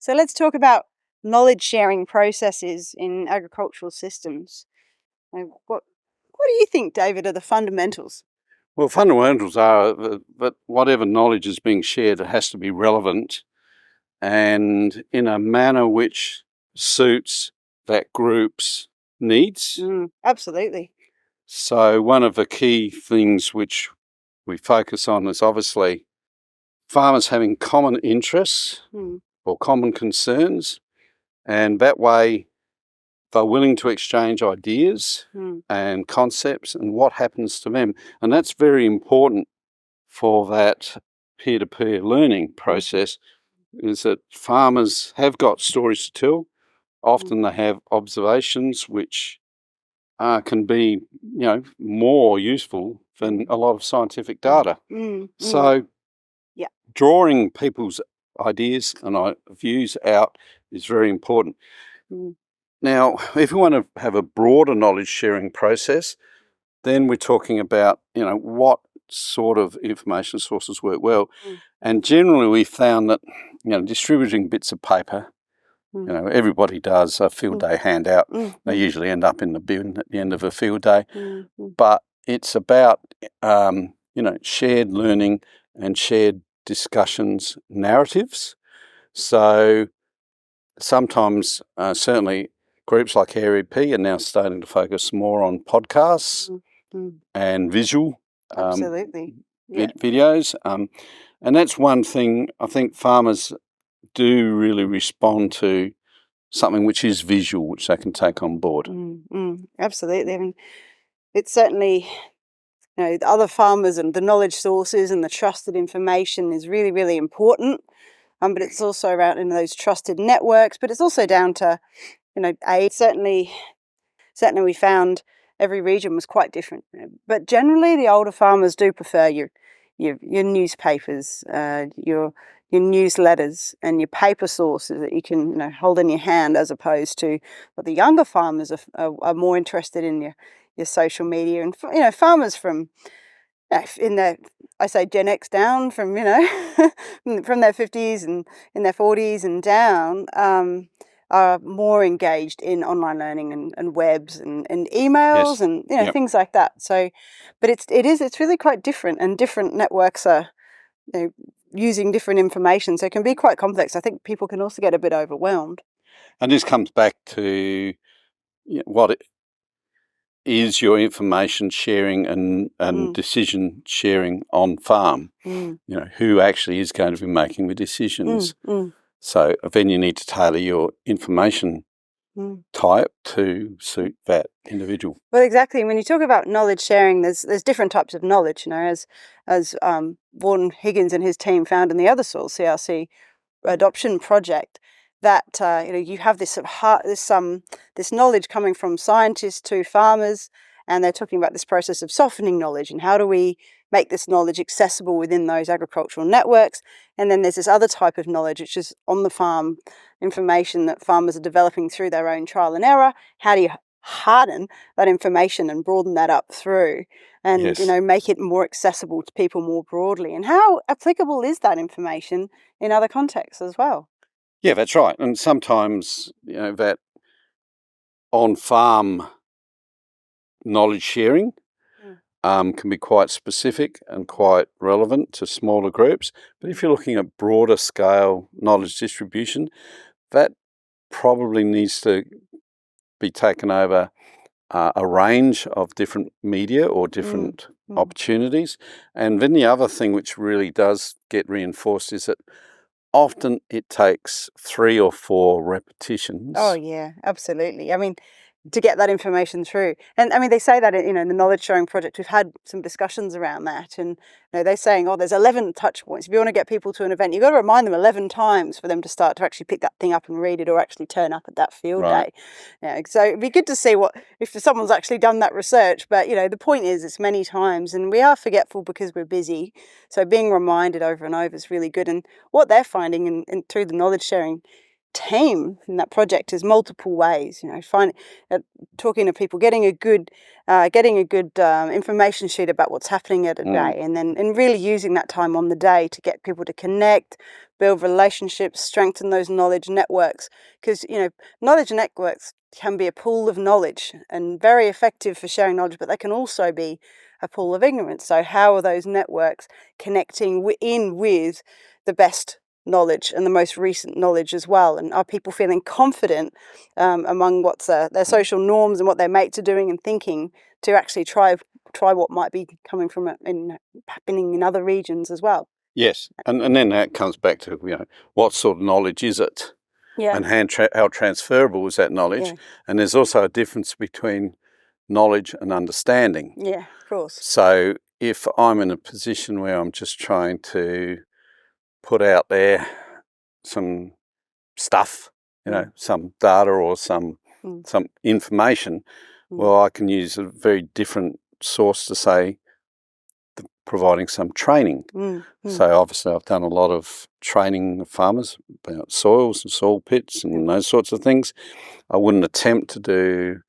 So let's talk about knowledge sharing processes in agricultural systems. What do you think, David, are the fundamentals? Well, fundamentals are that whatever knowledge is being shared, it has to be relevant and in a manner which suits that group's needs. Absolutely. So one of the key things which we focus on is obviously farmers having common interests or common concerns, and that way they're willing to exchange ideas and concepts and what happens to them. And that's very important for that peer-to-peer learning process, is that farmers have got stories to tell. Often they have observations which can be, more useful than a lot of scientific data. So drawing people's ideas and views out is very important. Now, if we want to have a broader knowledge sharing process, then we're talking about, what sort of information sources work well. And generally we found that, distributing bits of paper, everybody does a field day handout. They usually end up in the bin at the end of a field day. But it's about, shared learning and shared discussions, narratives. So sometimes, certainly, groups like AREP are now starting to focus more on podcasts and visual videos. And that's one thing I think farmers do really respond to, something which is visual, which they can take on board. Absolutely. I mean, it's certainly, the other farmers and the knowledge sources and the trusted information is really, really important. But it's also around in those trusted networks, but it's also down to, certainly we found every region was quite different. But generally the older farmers do prefer your newspapers, your newsletters and your paper sources that you can hold in your hand, as opposed to what the younger farmers are more interested in your social media. And farmers from I say Gen X down, from from their 50s and in their 40s and down, are more engaged in online learning and webs and emails and things like that. So, but it's really quite different, and different networks are using different information, so it can be quite complex. I think people can also get a bit overwhelmed. And this comes back to what it is your information sharing and decision sharing on farm. Who actually is going to be making the decisions. So then you need to tailor your information type to suit that individual. Well, exactly. When you talk about knowledge sharing, there's different types of knowledge. As Vaughan Higgins and his team found in the Other Soil CRC adoption project, that you have this this knowledge coming from scientists to farmers, and they're talking about this process of softening knowledge and how do we make this knowledge accessible within those agricultural networks. And then there's this other type of knowledge, which is on the farm information that farmers are developing through their own trial and error. How do you harden that information and broaden that up through and make it more accessible to people more broadly? And how applicable is that information in other contexts as well? Yeah, that's right. And sometimes, that on-farm knowledge sharing can be quite specific and quite relevant to smaller groups. But if you're looking at broader scale knowledge distribution, that probably needs to be taken over a range of different media or different opportunities. And then the other thing which really does get reinforced is that often it takes 3 or 4 repetitions. Oh, yeah, absolutely. I mean, to get that information through. And I mean, they say that, in the knowledge sharing project, we've had some discussions around that. And they're saying, there's 11 touch points. If you want to get people to an event, you've got to remind them 11 times for them to start to actually pick that thing up and read it, or actually turn up at that field day. So it'd be good to see if someone's actually done that research. But, the point is, it's many times, and we are forgetful because we're busy. So being reminded over and over is really good. And what they're finding through the knowledge sharing team in that project is multiple ways. Talking to people, getting a good information sheet about what's happening at a day, and really using that time on the day to get people to connect, build relationships, strengthen those knowledge networks. Because knowledge networks can be a pool of knowledge and very effective for sharing knowledge, but they can also be a pool of ignorance. So how are those networks connecting with the best knowledge and the most recent knowledge as well? And are people feeling confident among what's their social norms and what their mates are doing and thinking to actually try what might be coming from happening in other regions as well? Yes, and then that comes back to what sort of knowledge is it, and how transferable is that knowledge? And there's also a difference between knowledge and understanding. Yeah, of course. So if I'm in a position where I'm just trying to put out there some stuff, some data or some information, well, I can use a very different source to say providing some training. So obviously I've done a lot of training of farmers about soils and soil pits and those sorts of things. I wouldn't attempt to do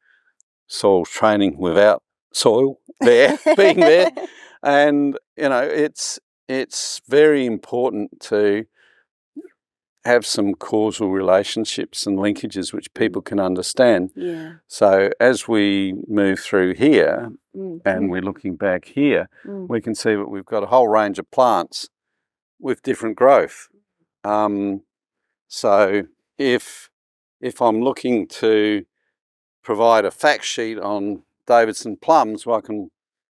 soil training without soil being there. And it's very important to have some causal relationships and linkages which people can understand. So as we move through here and we're looking back here, we can see that we've got a whole range of plants with different growth. So if I'm looking to provide a fact sheet on Davidson plums, well, I can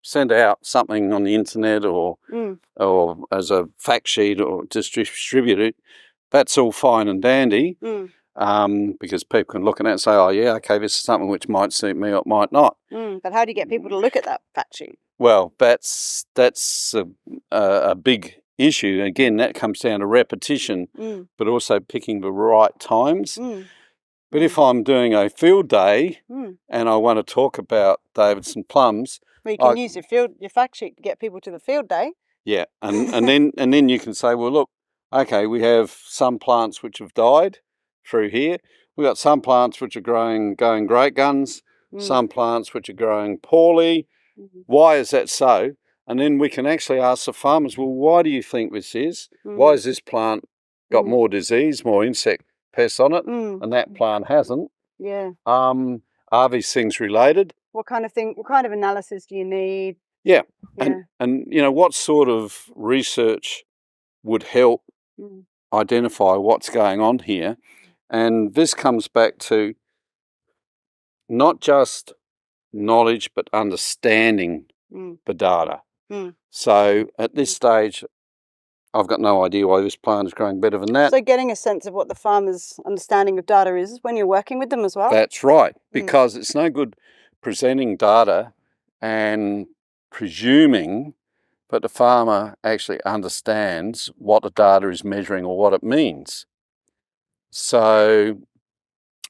send out something on the internet or as a fact sheet or just distribute it. That's all fine and dandy because people can look at that and say, oh, yeah, okay, this is something which might suit me or it might not. But how do you get people to look at that fact sheet? Well, that's a big issue. Again, that comes down to repetition, but also picking the right times. But if I'm doing a field day and I want to talk about Davidson plums, well, you can use your fact sheet to get people to the field day. Yeah, and then you can say, well, look, okay, we have some plants which have died through here. We've got some plants which are going great guns, some plants which are growing poorly. Why is that so? And then we can actually ask the farmers, well, why do you think this is? Why has this plant got more disease, more insect pests on it, and that plant hasn't? Yeah. Are these things related? What kind of analysis do you need? Yeah. And what sort of research would help identify what's going on here? And this comes back to not just knowledge, but understanding the data. So at this stage, I've got no idea why this plant is growing better than that. So getting a sense of what the farmer's understanding of data is when you're working with them as well? That's right, because it's no good presenting data and presuming that the farmer actually understands what the data is measuring or what it means. So,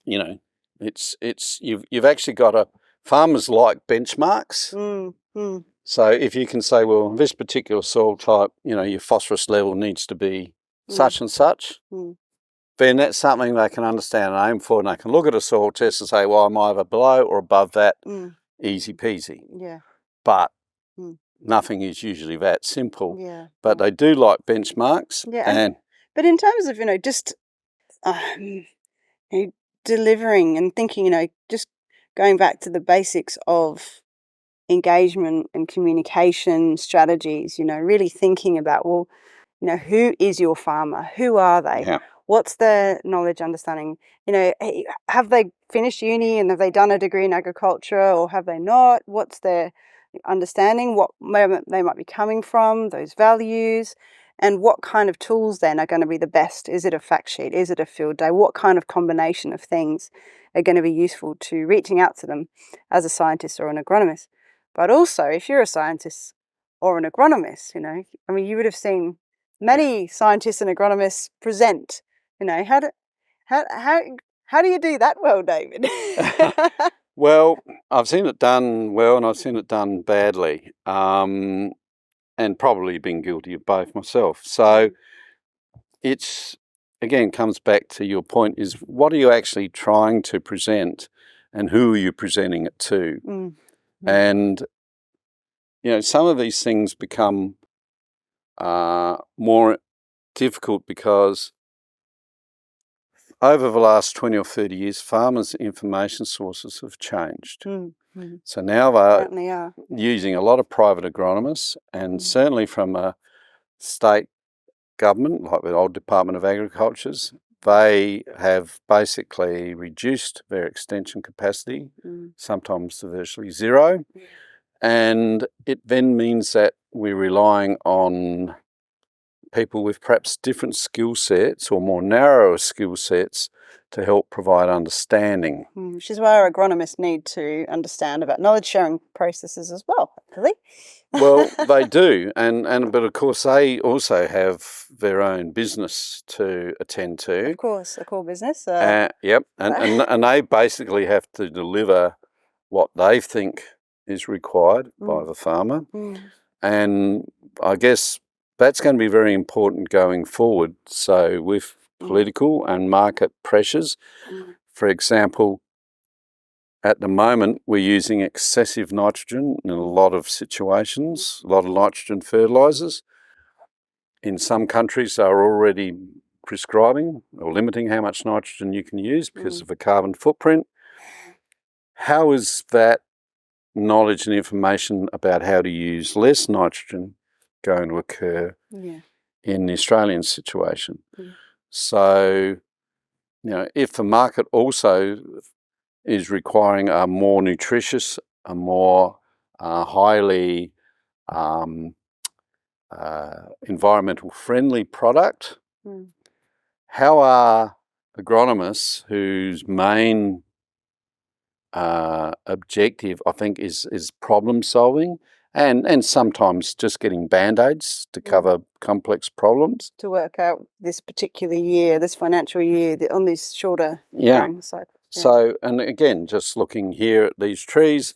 it's you've actually got farmers like benchmarks. So if you can say, well, this particular soil type, your phosphorus level needs to be such and such, then that's something they can understand and aim for, and they can look at a soil test and say, well, I'm either below or above that, easy peasy. Yeah. But nothing is usually that simple. Yeah. But they do like benchmarks. Yeah. But in terms of, just delivering and thinking, just going back to the basics of engagement and communication strategies, really thinking about, well, who is your farmer? Who are they? Yeah. What's their knowledge, understanding? Have they finished uni and have they done a degree in agriculture or have they not? What's their understanding? What moment they might be coming from, those values, and what kind of tools then are going to be the best? Is it a fact sheet? Is it a field day? What kind of combination of things are going to be useful to reaching out to them as a scientist or an agronomist? But also, if you're a scientist or an agronomist, you would have seen many scientists and agronomists present. How do you do that well, David? Well, I've seen it done well and I've seen it done badly, and probably been guilty of both myself. So it's again comes back to your point, is what are you actually trying to present and who are you presenting it to? Mm. And, some of these things become more difficult because over the last 20 or 30 years, farmers' information sources have changed. So now they're using a lot of private agronomists, and certainly from a state government, like the old Department of Agriculture's, they have basically reduced their extension capacity, sometimes to virtually zero. And it then means that we're relying on people with perhaps different skill sets or more narrower skill sets to help provide understanding. Which is why our agronomists need to understand about knowledge sharing processes as well, hopefully. Well, they do, but of course they also have their own business to attend to. Of course, a core business. Yep, and they basically have to deliver what they think is required by the farmer. And I guess that's going to be very important going forward. So with political and market pressures, for example, at the moment we're using excessive nitrogen in a lot of situations, a lot of nitrogen fertilisers. In some countries they're already prescribing or limiting how much nitrogen you can use because of the carbon footprint. How is that knowledge and information about how to use less nitrogen going to occur in the Australian situation? So, if the market also is requiring a more nutritious, a more highly environmental friendly product, how are agronomists whose main objective, I think, is problem solving and sometimes just getting band-aids to cover complex problems. To work out this particular year, this financial year, on these shorter growing cycles. So, and again, just looking here at these trees,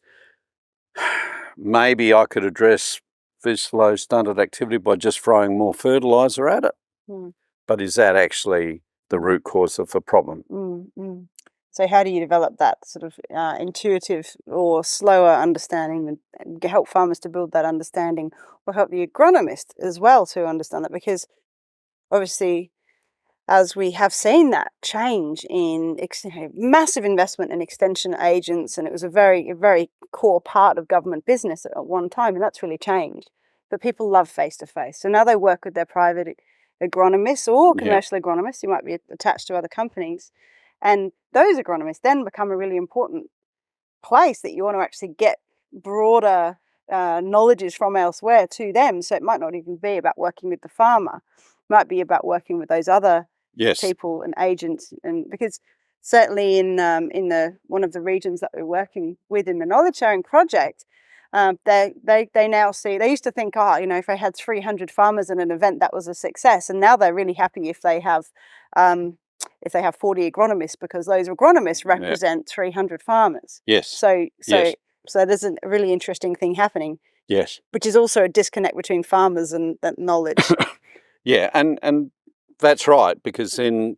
maybe I could address this low stunted activity by just throwing more fertiliser at it. But is that actually the root cause of the problem? So how do you develop that sort of intuitive or slower understanding and help farmers to build that understanding, or help the agronomist as well to understand that? Because obviously, as we have seen that change in massive investment in extension agents, and it was a very core part of government business at one time, and that's really changed. But people love face-to-face. So now they work with their private agronomists or commercial agronomists who might be attached to other companies. And those agronomists then become a really important place that you want to actually get broader knowledges from elsewhere to them. So it might not even be about working with the farmer. It might be about working with those other people and agents. And because certainly in one of the regions that we're working with in the knowledge sharing project, they now see, they used to think, if they had 300 farmers in an event, that was a success. And now they're really happy if they have 40 agronomists, because those agronomists represent 300 farmers. So there's a really interesting thing happening. Which is also a disconnect between farmers and that knowledge. And that's right, because then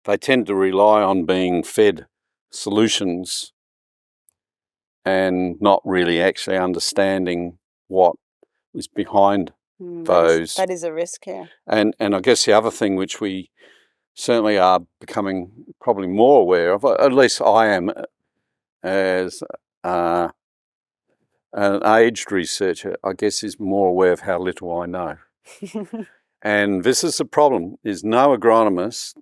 they tend to rely on being fed solutions and not really actually understanding what is behind those. That is a risk, And I guess the other thing which we certainly are becoming probably more aware of, at least I am as an aged researcher, I guess, is more aware of how little I know. And this is the problem, is no agronomist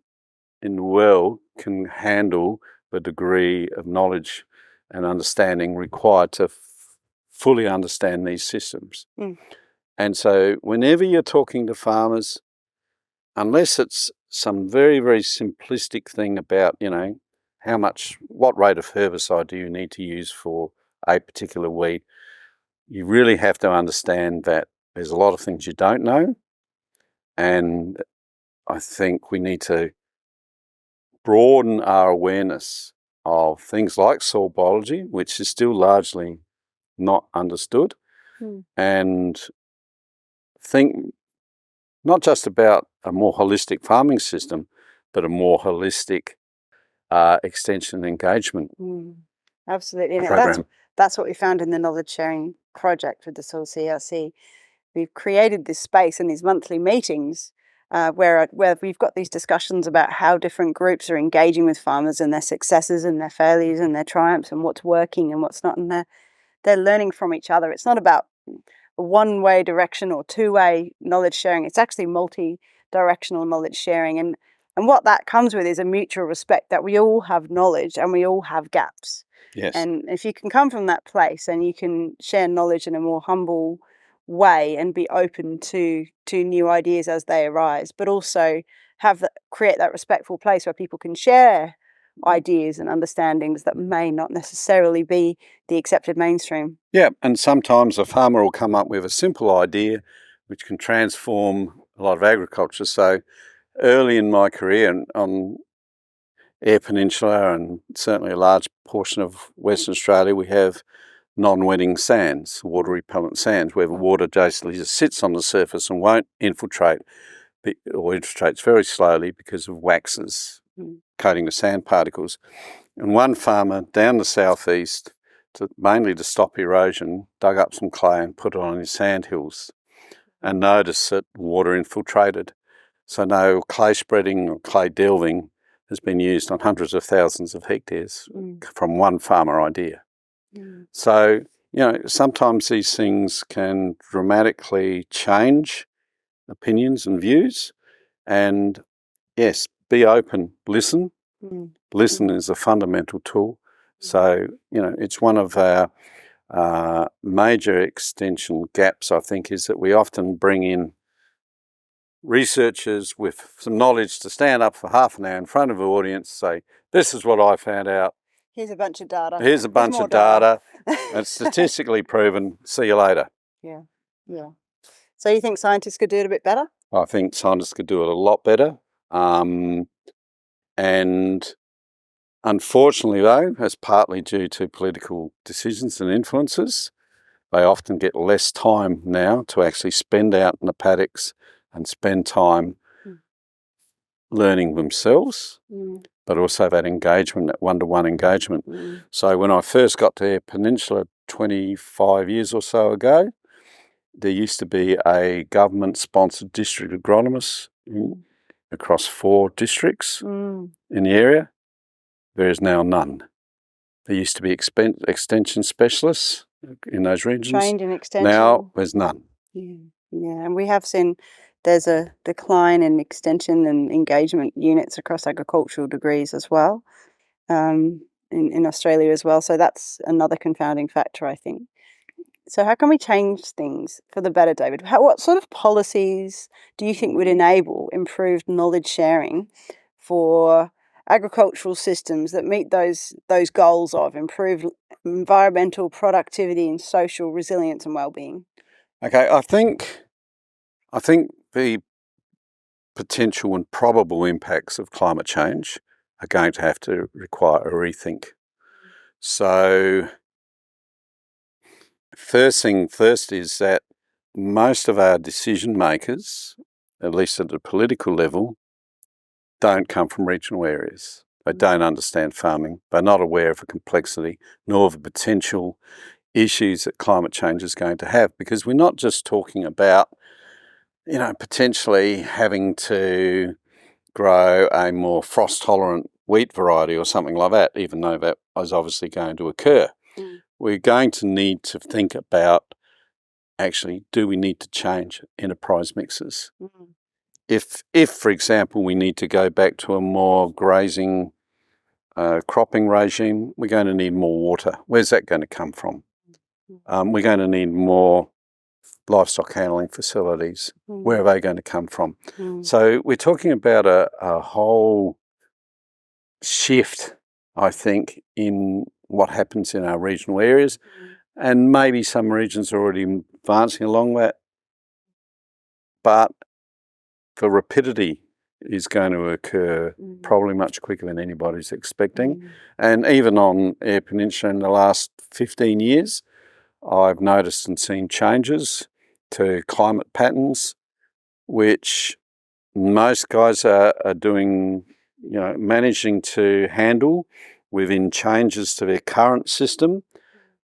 in the world can handle the degree of knowledge and understanding required to fully understand these systems. And so whenever you're talking to farmers, unless it's some very, very simplistic thing about, what rate of herbicide do you need to use for a particular weed, you really have to understand that there's a lot of things you don't know. And I think we need to broaden our awareness of things like soil biology, which is still largely not understood, and think not just about a more holistic farming system, but a more holistic extension engagement Absolutely. And program. that's what we found in the knowledge sharing project with the Soil CRC. We've created this space and these monthly meetings where we've got these discussions about how different groups are engaging with farmers and their successes and their failures and their triumphs and what's working and what's not. And they're learning from each other. It's not about a one-way direction or two-way knowledge sharing. It's actually multi-directional knowledge sharing. And what that comes with is a mutual respect that we all have knowledge and we all have gaps. Yes. And if you can come from that place and you can share knowledge in a more humble way and be open to new ideas as they arise, but also create that respectful place where people can share ideas and understandings that may not necessarily be the accepted mainstream. Yeah, and sometimes a farmer will come up with a simple idea which can transform a lot of agriculture. So early in my career on Eyre Peninsula and certainly a large portion of Western Australia, we have non-wetting sands, water repellent sands, where the water basically just sits on the surface and won't infiltrate, or infiltrates very slowly because of waxes coating the sand particles. And one farmer down the southeast, mainly to stop erosion, dug up some clay and put it on his sandhills and noticed that water infiltrated. So no clay spreading or clay delving has been used on hundreds of thousands of hectares from one farmer idea. So, sometimes these things can dramatically change opinions and views. And yes, be open, listen. Listen is a fundamental tool. So, it's one of our major extension gaps, I think, is that we often bring in researchers with some knowledge to stand up for half an hour in front of an audience, say, this is what I found out. Here's a bunch of data. Here's a bunch of data. It's statistically proven. See you later. Yeah. So you think scientists could do it a bit better? I think scientists could do it a lot better. And unfortunately, though, as partly due to political decisions and influences, they often get less time now to actually spend out in the paddocks and spend time learning themselves, but also that engagement, that one-to-one engagement. So when I first got to Eyre Peninsula 25 years or so ago, there used to be a government-sponsored district agronomist across 4 districts in the area. There is now none. There used to be extension specialists in those regions. Trained in extension. Now there's none. Yeah, and we have seen there's a decline in extension and engagement units across agricultural degrees as well, in Australia as well. So that's another confounding factor, I think. So how can we change things for the better, David? What sort of policies do you think would enable improved knowledge sharing for agricultural systems that meet those goals of improved environmental productivity and social resilience and well-being? Okay, I think the potential and probable impacts of climate change are going to have to require a rethink. So first thing first is that most of our decision makers, at least at the political level, don't come from regional areas. They don't understand farming. They're not aware of the complexity nor of the potential issues that climate change is going to have, because we're not just talking about, potentially having to grow a more frost-tolerant wheat variety or something like that, even though that is obviously going to occur. We're going to need to think about, actually, do we need to change enterprise mixes? If, for example, we need to go back to a more grazing cropping regime, we're going to need more water. Where's that going to come from? We're going to need more livestock handling facilities. Where are they going to come from? So we're talking about a whole shift, I think, in what happens in our regional areas. And maybe some regions are already advancing along that. But the rapidity is going to occur probably much quicker than anybody's expecting. And even on Eyre Peninsula in the last 15 years, I've noticed and seen changes to climate patterns, which most guys are doing managing to handle within changes to their current system,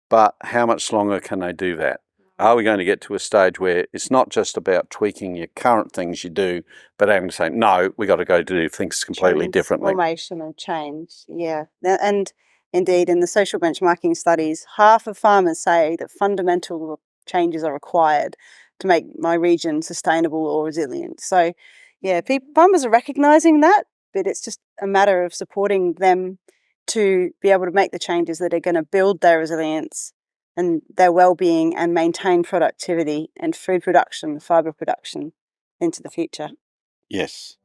but how much longer can they do that? Are we going to get to a stage where it's not just about tweaking your current things you do, but having to say, no, we got to go do things completely differently? Transformational change, yeah. And indeed, in the social benchmarking studies, half of farmers say that fundamental changes are required to make my region sustainable or resilient. So, yeah, farmers are recognising that, but it's just a matter of supporting them to be able to make the changes that are going to build their resilience and their well-being and maintain productivity and food production, fibre production into the future. Yes.